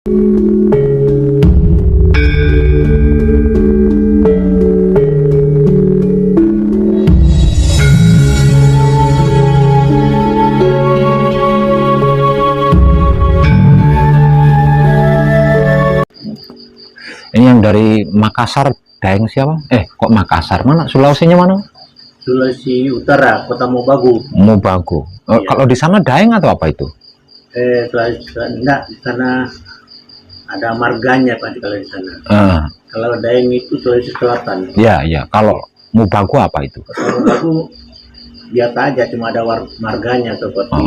Ini yang dari Makassar, Daeng siapa? Kok Makassar? Mana? Sulawesinya mana? Sulawesi Utara, Kota Mobagu. Mobagu. Iya. Kalau di sana Daeng atau apa itu? Enggak, di sana ada marganya Pak kalau di sana. Kalau Daeng itu Sulawesi Selatan. Iya, iya. Kalau Mobagu apa itu? Kalau Mobagu biasa aja, cuma ada marganya seperti.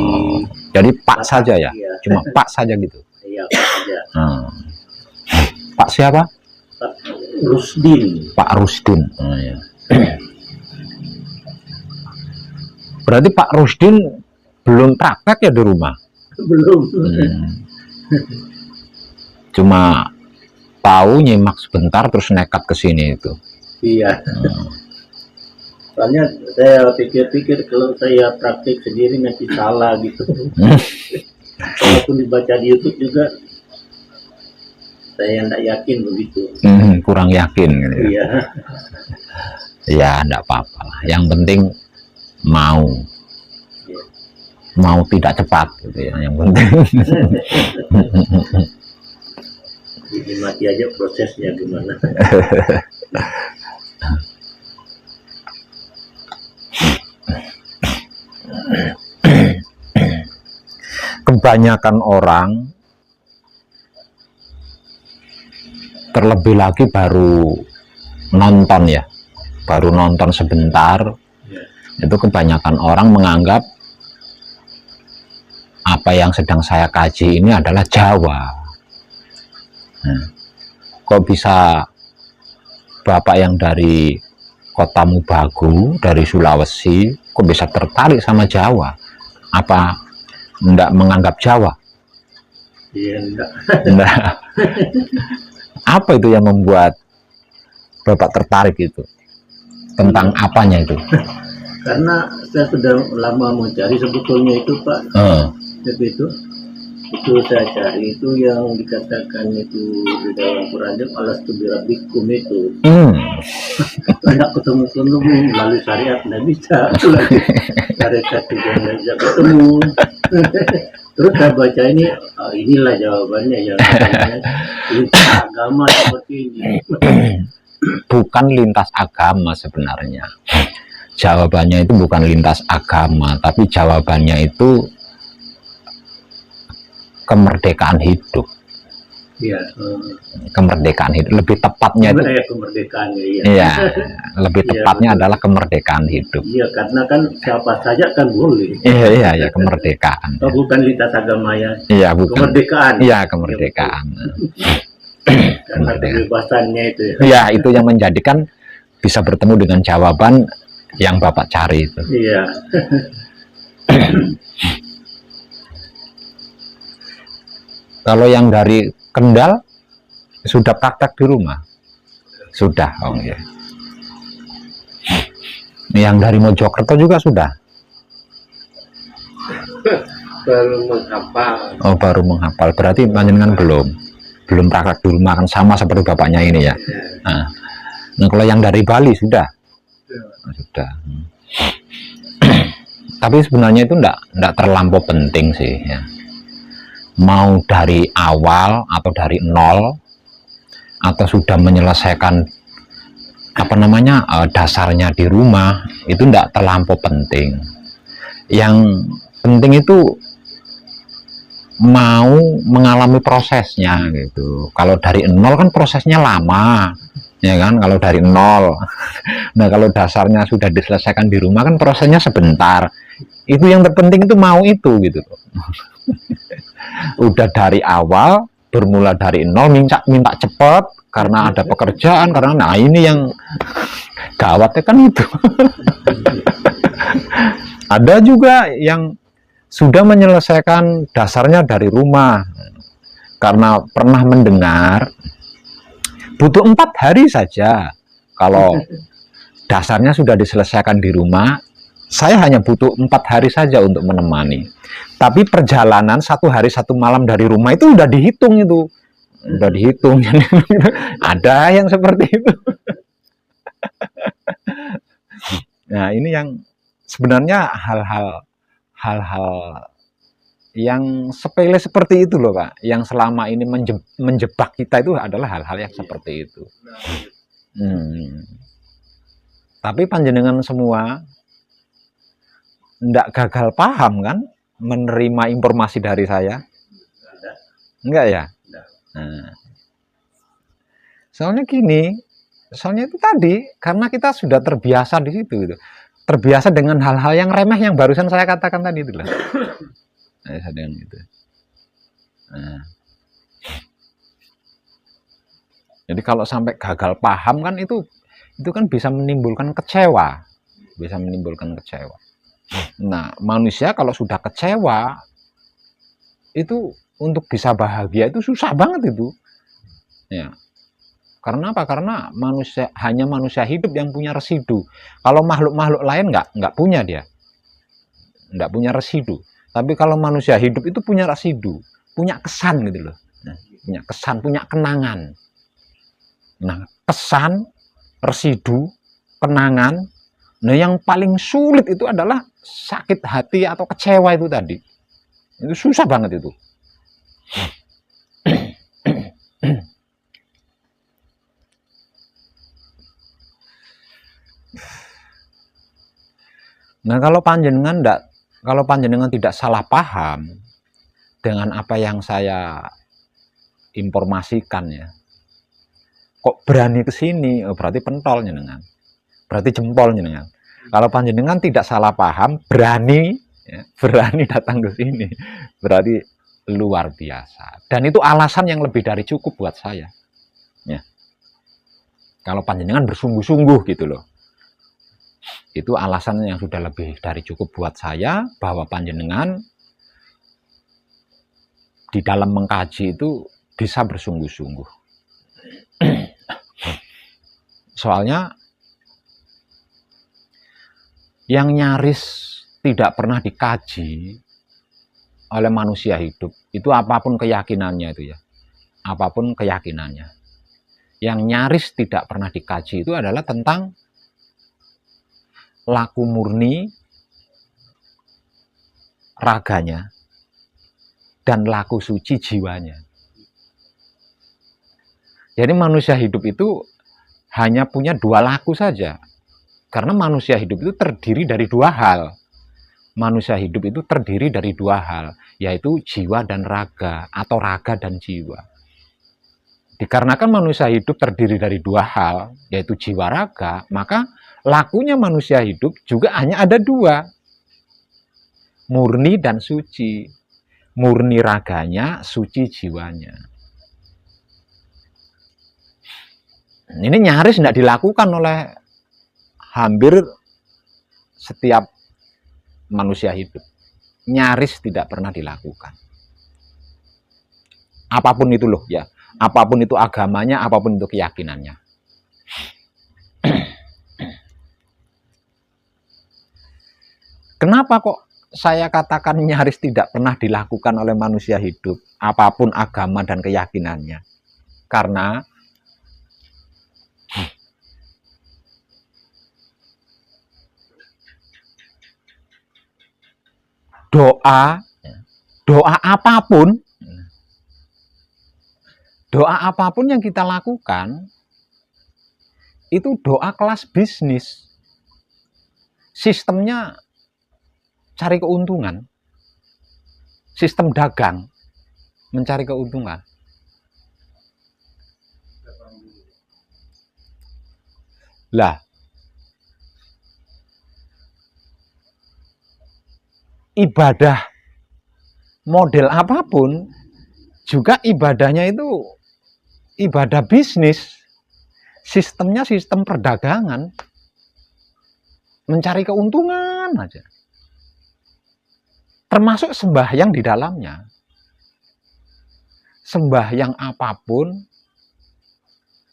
Jadi Pak saja ya? Iya. Cuma Pak saja gitu? Iya, Pak saja. Pak siapa? Pak Rusdin. Pak Rusdin. Ya. Berarti Pak Rusdin belum praktek ya di rumah? Belum. Cuma tahu nyimak sebentar terus nekat ke sini itu. Iya. Soalnya saya pikir-pikir kalau saya praktik sendiri nanti salah gitu. Walaupun dibaca di YouTube juga saya tidak yakin begitu. Kurang yakin gitu. Iya. Ya enggak apa-apa lah. Yang penting mau tidak cepat gitu ya, yang penting. Dinikmati aja prosesnya gimana. Kebanyakan orang, terlebih lagi baru nonton ya, baru nonton sebentar, itu kebanyakan orang menganggap apa yang sedang saya kaji ini adalah Jawa. Kok bisa Bapak yang dari Kota Mobagu, dari Sulawesi, kok bisa tertarik sama Jawa? Apa enggak menganggap Jawa? Iya, enggak. Apa itu yang membuat Bapak tertarik itu? Tentang apanya itu? Karena saya sudah lama mencari sebetulnya itu Pak. Itu saya cari itu yang dikatakan itu di dalam Quran alastu birabbikum itu. Tidak ketemu lalu syariat tidak bisa, syariat juga tidak bisa ketemu. Terus saya baca ini, inilah jawabannya ya, lintas agama seperti ini. Bukan lintas agama sebenarnya. Jawabannya itu bukan lintas agama, tapi jawabannya itu kemerdekaan hidup. Iya. Kemerdekaan hidup, lebih tepatnya itu. Kemerdekaan, iya. Iya, lebih tepatnya adalah kemerdekaan hidup. Iya, karena kan siapa saja kan boleh. Iya, kemerdekaan. Oh, bukan lintas agama ya. Iya, bukan. Kemerdekaan. Iya, kemerdekaan. Karena kebebasannya itu. Iya, itu yang menjadikan bisa bertemu dengan jawaban yang Bapak cari itu. Iya. Kalau yang dari Kendal sudah praktek di rumah? Sudah, oh iya. Yang dari Mojokerto juga sudah? Baru menghafal. Oh, baru menghafal. Berarti panjenengan belum praktek di rumah, kan sama seperti bapaknya ini ya. Nah, kalau yang dari Bali sudah? Sudah. Tapi sebenarnya itu enggak terlampau penting sih ya. Mau dari awal atau dari nol atau sudah menyelesaikan dasarnya di rumah, itu enggak terlampau penting. Yang penting itu mau mengalami prosesnya gitu. Kalau dari nol kan prosesnya lama ya kan, kalau dari nol. Nah, kalau dasarnya sudah diselesaikan di rumah kan prosesnya sebentar. Itu yang terpenting itu mau itu gitu. Udah dari awal bermula dari nol, minta cepat karena ada pekerjaan, karena ini yang gawatnya kan itu. Ada juga yang sudah menyelesaikan dasarnya dari rumah karena pernah mendengar butuh 4 hari saja kalau dasarnya sudah diselesaikan di rumah. Saya hanya butuh 4 hari saja untuk menemani. Tapi perjalanan 1 hari 1 malam dari rumah itu udah dihitung itu. udah dihitung. Ada yang seperti itu. Nah, ini yang sebenarnya hal-hal yang sepele seperti itu loh Pak, yang selama ini menjebak kita itu adalah hal-hal yang seperti itu. Tapi panjenengan semua ndak gagal paham kan menerima informasi dari saya? Enggak ya? Nah, soalnya gini, soalnya itu tadi karena kita sudah terbiasa di situ gitu. Terbiasa dengan hal-hal yang remeh yang barusan saya katakan tadi itu lah. Dengan gitu. Nah. Jadi kalau sampai gagal paham kan itu kan bisa menimbulkan kecewa, Nah, manusia kalau sudah kecewa itu untuk bisa bahagia itu susah banget itu. Ya. Karena apa? Karena hanya manusia hidup yang punya residu. Kalau makhluk-makhluk lain nggak punya dia, nggak punya residu. Tapi kalau manusia hidup itu punya residu, punya kesan gitu loh. Nah, punya kesan, punya kenangan. Nah, kesan, residu, kenangan. Nah, yang paling sulit itu adalah sakit hati atau kecewa itu tadi. Itu susah banget itu. Nah, kalau panjenengan tidak salah paham dengan apa yang saya informasikan ya, kok berani ke sini, berarti pentol jenengan, berarti jempol jenengan. Kalau panjenengan tidak salah paham, berani datang ke sini, berarti luar biasa. Dan itu alasan yang lebih dari cukup buat saya. Ya. Kalau panjenengan bersungguh-sungguh gitu loh. Itu alasan yang sudah lebih dari cukup buat saya bahwa panjenengan di dalam mengkaji itu bisa bersungguh-sungguh. Soalnya yang nyaris tidak pernah dikaji oleh manusia hidup itu apapun keyakinannya itu ya. Apapun keyakinannya. Yang nyaris tidak pernah dikaji itu adalah tentang laku murni raganya dan laku suci jiwanya. Jadi manusia hidup itu hanya punya dua laku saja. Karena manusia hidup itu terdiri dari dua hal. Manusia hidup itu terdiri dari dua hal, yaitu jiwa dan raga atau raga dan jiwa. Dikarenakan manusia hidup terdiri dari dua hal, yaitu jiwa raga, maka lakunya manusia hidup juga hanya ada dua, murni dan suci. Murni raganya, suci jiwanya. Ini nyaris tidak dilakukan oleh hampir setiap manusia hidup. Nyaris tidak pernah dilakukan. Apapun itu loh ya, apapun itu agamanya, apapun itu keyakinannya. Kenapa kok saya katakan nyaris tidak pernah dilakukan oleh manusia hidup, apapun agama dan keyakinannya? Karena doa apapun yang kita lakukan itu doa kelas bisnis. Sistemnya cari keuntungan. Sistem dagang mencari keuntungan. Lah, ibadah model apapun juga ibadahnya itu ibadah bisnis. Sistemnya sistem perdagangan. Mencari keuntungan aja. Termasuk sembahyang di dalamnya. Sembahyang apapun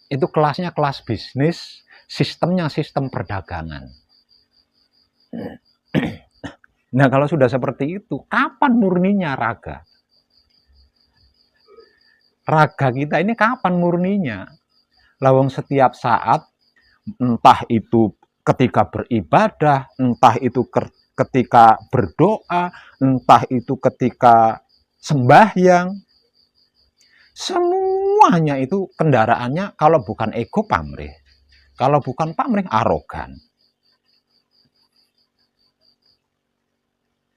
itu kelasnya kelas bisnis, sistemnya sistem perdagangan. Nah, kalau sudah seperti itu, kapan murninya raga? raga kita ini kapan murninya? Lawang setiap saat, entah itu ketika beribadah, entah itu ketika berdoa, entah itu ketika sembahyang, semuanya itu kendaraannya kalau bukan ego pamrih, kalau bukan pamrih arogan.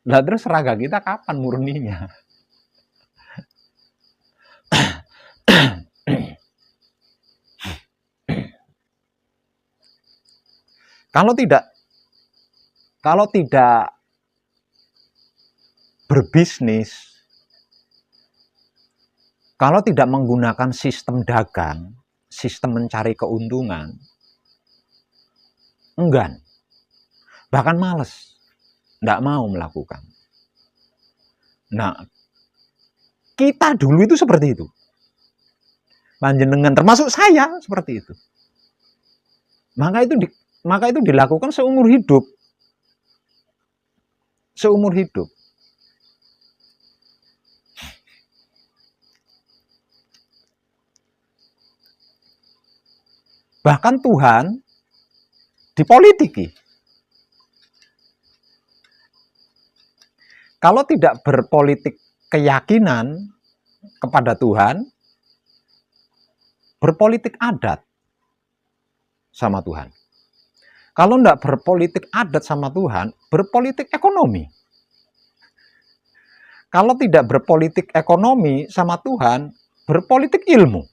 Lah terus raga kita kapan murninya? Kalau tidak berbisnis, kalau tidak menggunakan sistem dagang, sistem mencari keuntungan, enggan, bahkan males, tidak mau melakukan. Nah, kita dulu itu seperti itu. Panjenengan termasuk saya seperti itu. Maka itu dilakukan seumur hidup. Seumur hidup. Bahkan Tuhan dipolitiki. Kalau tidak berpolitik keyakinan kepada Tuhan, berpolitik adat sama Tuhan. Kalau tidak berpolitik adat sama Tuhan, berpolitik ekonomi. Kalau tidak berpolitik ekonomi sama Tuhan, berpolitik ilmu.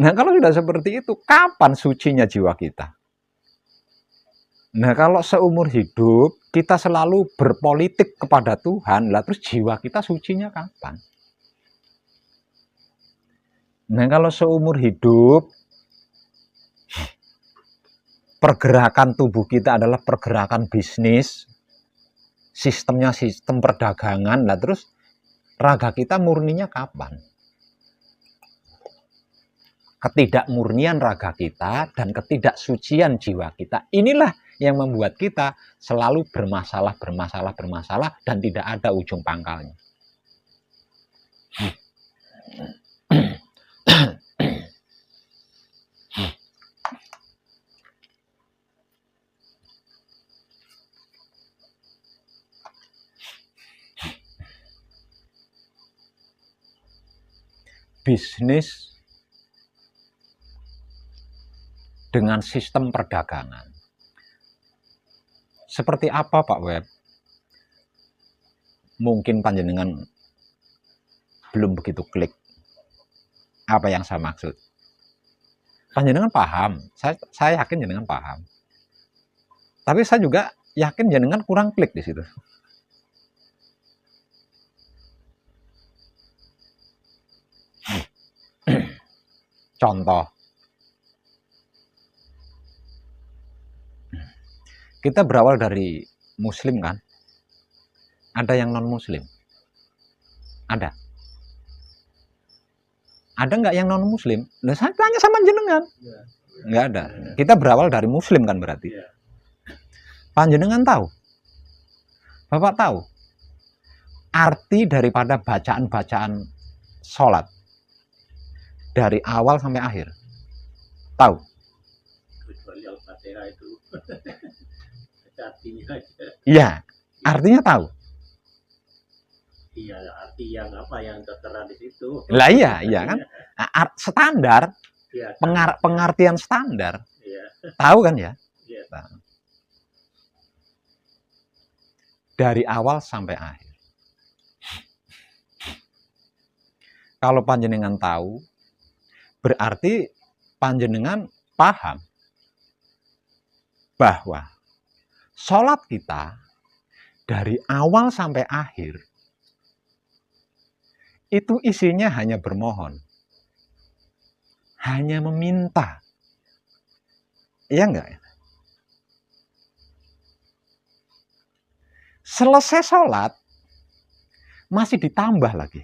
Nah, kalau sudah seperti itu, kapan sucinya jiwa kita? Nah, kalau seumur hidup kita selalu berpolitik kepada Tuhan, lah terus jiwa kita sucinya kapan? Nah, kalau seumur hidup pergerakan tubuh kita adalah pergerakan bisnis, sistemnya sistem perdagangan, lah terus raga kita murninya kapan? Ketidakmurnian raga kita dan ketidaksucian jiwa kita, inilah yang membuat kita selalu bermasalah dan tidak ada ujung pangkalnya. Bisnis dengan sistem perdagangan. Seperti apa Pak Web? Mungkin panjenengan belum begitu klik apa yang saya maksud. Panjenengan paham, saya yakin jenengan paham. Tapi saya juga yakin jenengan kurang klik di situ. Contoh, kita berawal dari muslim kan? Ada yang non-muslim? Ada? Ada nggak yang non-muslim? Nah, saya tanya sama jenengan. Nggak ada. Kita berawal dari muslim kan berarti? Panjenengan tahu? Bapak tahu? Arti daripada bacaan-bacaan sholat dari awal sampai akhir? Tahu? Kecuali Al-Fatihah itu. Artinya aja. Iya, artinya tahu. Iya, arti yang apa yang tertera di situ. Lah iya kan? Nah, standar, Ya, pengertian standar. ya. Tahu kan ya? Ya. Nah, dari awal sampai akhir. Kalau panjenengan tahu, berarti panjenengan paham bahwa sholat kita dari awal sampai akhir itu isinya hanya bermohon, hanya meminta. Iya enggak? Selesai sholat masih ditambah lagi.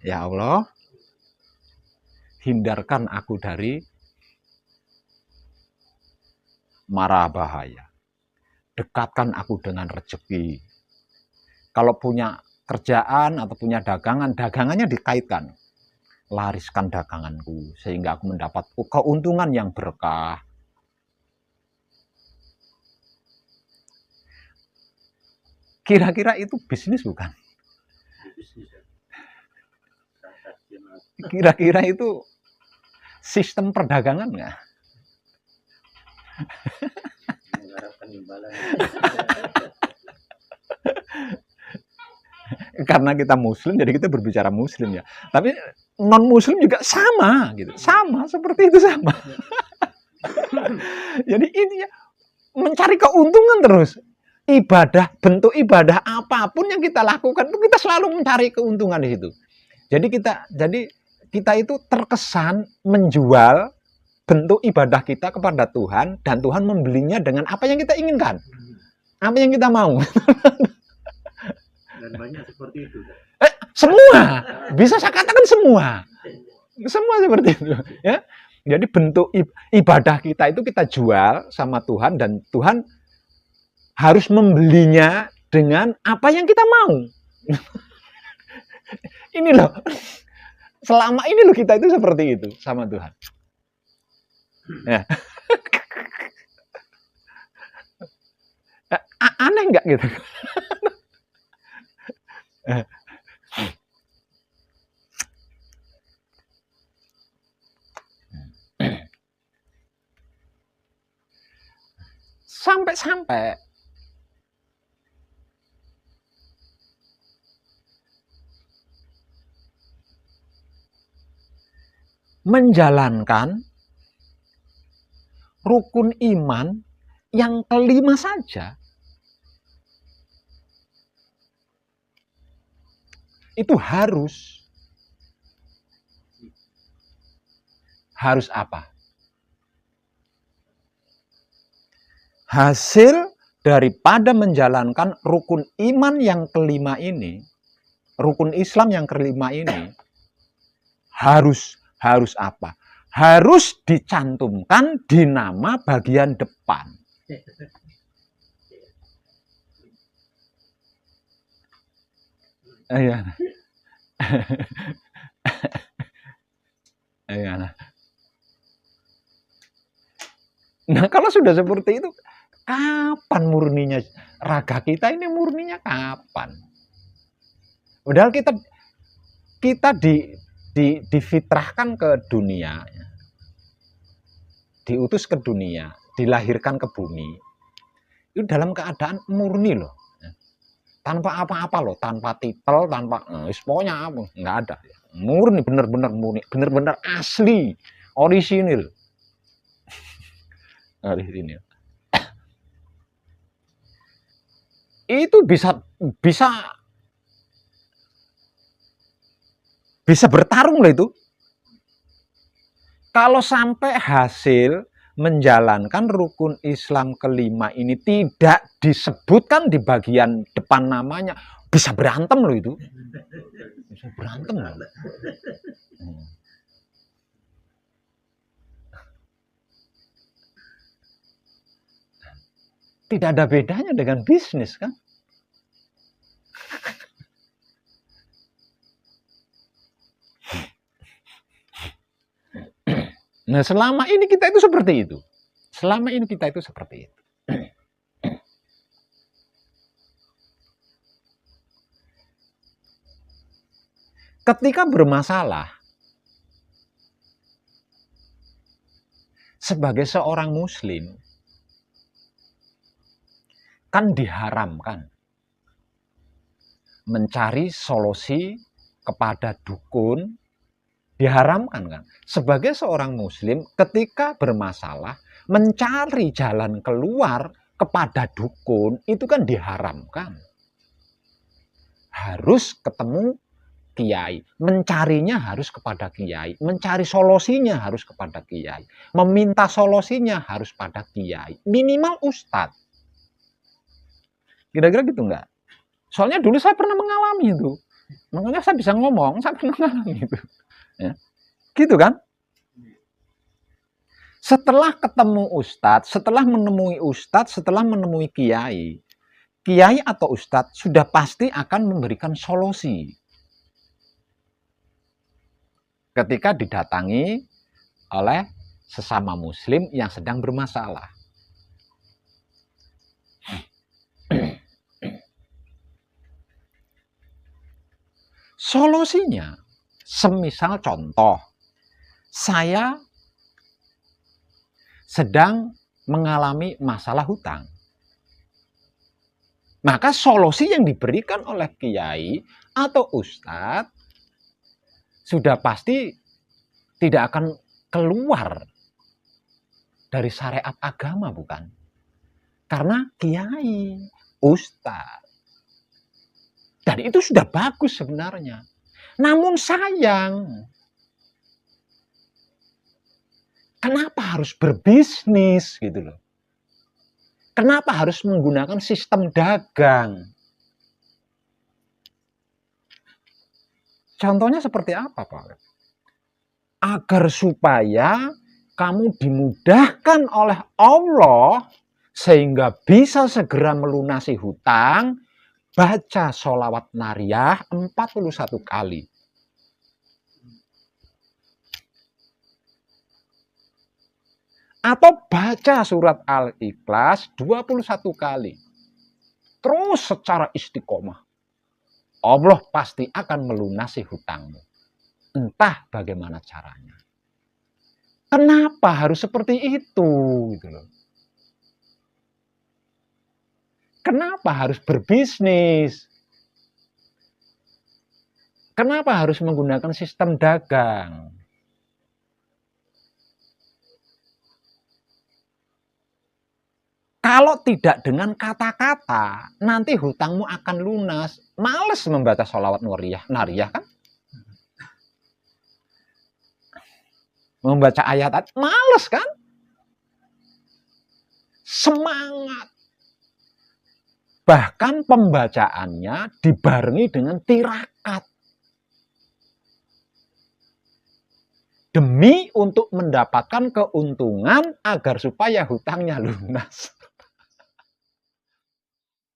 Ya Allah, hindarkan aku dari mara bahaya. Dekatkan aku dengan rezeki. kalau punya kerjaan atau punya dagangan, dagangannya dikaitkan. Lariskan daganganku sehingga aku mendapat keuntungan yang berkah. Kira-kira itu bisnis bukan? Kira-kira itu sistem perdagangan nggak? Mengharapkan imbalan. Karena kita muslim, jadi kita berbicara muslim ya. Tapi non muslim juga sama gitu. Sama, seperti itu sama. Jadi ini mencari keuntungan terus. Ibadah, bentuk ibadah apapun yang kita lakukan itu kita selalu mencari keuntungan di situ. Jadi kita itu terkesan menjual bentuk ibadah kita kepada Tuhan dan Tuhan membelinya dengan apa yang kita inginkan. Apa yang kita mau. Dan banyak seperti itu. Semua. Bisa saya katakan semua. Semua seperti itu, ya. Jadi bentuk ibadah kita itu kita jual sama Tuhan dan Tuhan harus membelinya dengan apa yang kita mau. Ini loh. Selama ini loh kita itu seperti itu sama Tuhan. Ya. Aneh nggak gitu? Sampai-sampai menjalankan rukun iman yang kelima saja itu harus apa? Hasil daripada menjalankan rukun iman yang kelima ini, rukun Islam yang kelima ini harus apa? Harus dicantumkan di nama bagian depan. Iya. Iya. Nah, kalau sudah seperti itu, kapan murninya raga kita ini murninya kapan? Padahal kita difitrahkan ke dunia, diutus ke dunia, dilahirkan ke bumi, itu dalam keadaan murni loh, tanpa apa-apa loh, tanpa titel, tanpa pokoknya apa, nggak ada, murni, benar-benar murni, benar-benar asli, orisinil, orisinil. Itu bisa bertarung loh itu. Kalau sampai hasil menjalankan rukun Islam kelima ini tidak disebutkan di bagian depan namanya, bisa berantem loh itu. Bisa berantem loh. Tidak ada bedanya dengan bisnis kan? Nah, selama ini kita itu seperti itu. Selama ini kita itu seperti itu. Ketika bermasalah, sebagai seorang muslim, kan diharamkan mencari solusi kepada dukun, diharamkan kan. Sebagai seorang muslim ketika bermasalah mencari jalan keluar kepada dukun itu kan diharamkan. Harus ketemu kiai, mencarinya harus kepada kiai, mencari solusinya harus kepada kiai, meminta solusinya harus pada kiai, minimal ustadz. Kira-kira gitu enggak? Soalnya dulu saya pernah mengalami itu. Makanya saya bisa ngomong, saya pernah mengalami itu. Ya. Gitu kan? Setelah ketemu ustadz, setelah menemui ustadz, setelah menemui kiai, kiai atau ustadz sudah pasti akan memberikan solusi ketika didatangi oleh sesama muslim yang sedang bermasalah. Solusinya, semisal contoh, saya sedang mengalami masalah hutang. Maka solusi yang diberikan oleh kiai atau ustadz sudah pasti tidak akan keluar dari syariat agama, bukan? Karena kiai, ustadz. Dan itu sudah bagus sebenarnya. Namun sayang, kenapa harus berbisnis gitu loh? Kenapa harus menggunakan sistem dagang? Contohnya seperti apa, Pak? Agar supaya kamu dimudahkan oleh Allah sehingga bisa segera melunasi hutang, baca sholawat nariyah 41 kali. Atau baca surat Al-Ikhlas 21 kali. Terus secara istiqomah. Allah pasti akan melunasi hutangmu. Entah bagaimana caranya. Kenapa harus seperti itu? Gitu loh. Kenapa harus berbisnis? Kenapa harus menggunakan sistem dagang? Kalau tidak dengan kata-kata, nanti hutangmu akan lunas. Males membaca sholawat nariyah kan? Membaca ayat, males kan? Semangat. Bahkan pembacaannya dibarengi dengan tirakat. Demi untuk mendapatkan keuntungan agar supaya hutangnya lunas.